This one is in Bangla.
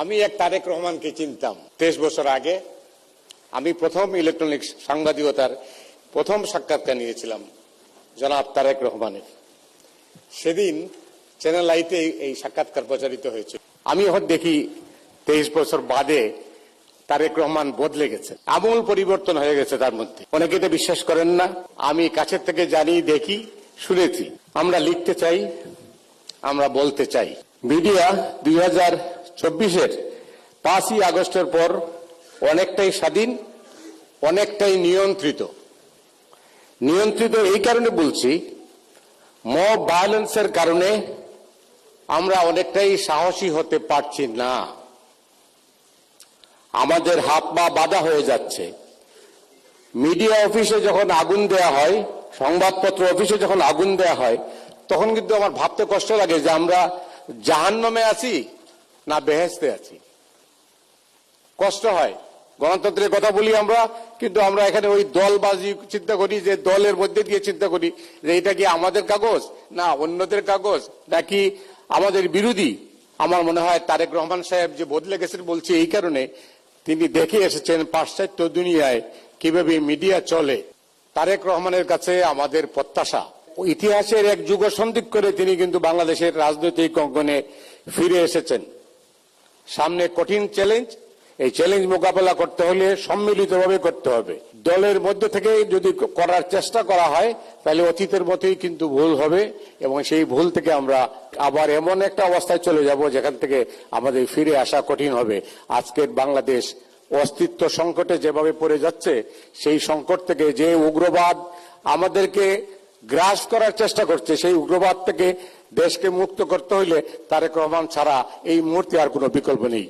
আমি এক তারেক রহমানকে চিনতাম 23 বছর আগে। আমি প্রথম ইলেকট্রনিক সাংবাদিকতার প্রথম সাক্ষাৎকার নিয়েছিলাম জনাব তারেক রহমানের। সেদিন চ্যানেল আইতে এই সাক্ষাৎকার প্রচারিত হয়েছে। আমি এখন দেখি 23 বছর বাদে তারেক রহমান বদলে গেছে, আমূল পরিবর্তন হয়ে গেছে তার মধ্যে। অনেকে তো বিশ্বাস করেন না, আমি কাছের থেকে জানি, দেখি, শুনেছি। আমরা লিখতে চাই, আমরা বলতে চাই। মিডিয়া 2024-এর 5ই আগস্টের পর অনেকটাই স্বাধীন, অনেকটাই নিয়ন্ত্রিত। এই কারণে বলছি, মব ভায়োলেন্সের কারণে আমরা অনেকটাই সাহসী হতে পারছি না। আমাদের হাত পা বাঁধা হয়ে যাচ্ছে। মিডিয়া অফিসে যখন আগুন দেয়া হয়, সংবাদপত্র অফিসে যখন আগুন দেয়া হয়, তখন কিন্তু আমার ভাবতে কষ্ট লাগে যে আমরা জাহান্নামে আছি না বেহেশতে আছি। কষ্ট হয়। গণতন্ত্রের কথা বলি আমরা, কিন্তু আমরা এখানে ওই দলবাজি চিন্তা করি, যে দলের মধ্যে দিয়ে চিন্তা করি যে এটা কি আমাদের কাগজ না অন্যদের কাগজ নাকি আমাদের বিরোধী। আমার মনে হয় তারেক রহমান সাহেব যে বদলে গেছেন বলছি এই কারণে, তিনি দেখে এসেছেন পাশ্চাত্য দুনিয়ায় কিভাবে মিডিয়া চলে। তারেক রহমানের কাছে আমাদের প্রত্যাশা, ইতিহাসের এক যুগ সন্ধিক করে তিনি কিন্তু বাংলাদেশের রাজনৈতিক অঙ্গনে ফিরে এসেছেন। সামনে কঠিন চ্যালেঞ্জ। এই চ্যালেঞ্জ মোকাবেলা করতে হলে সম্মিলিতভাবে করতে হবে। দলের মধ্যে থেকে যদি করার চেষ্টা করা হয় তাহলে অতীতের মতোই কিন্তু ভুল হবে, এবং সেই ভুল থেকে আমরা আবার এমন একটা অবস্থায় চলে যাব যেখান থেকে আমাদের ফিরে আসা কঠিন হবে। আজকের বাংলাদেশ অস্তিত্ব সংকটে যেভাবে পড়ে যাচ্ছে, সেই সংকট থেকে যে উগ্রবাদ আমাদেরকে গ্রাস করার চেষ্টা করছে, সেই উগ্রবাদ থেকে দেশকে মুক্ত করতে হইলে তারেক রহমান ছাড়া এই মুহূর্তে আর কোনো বিকল্প নেই।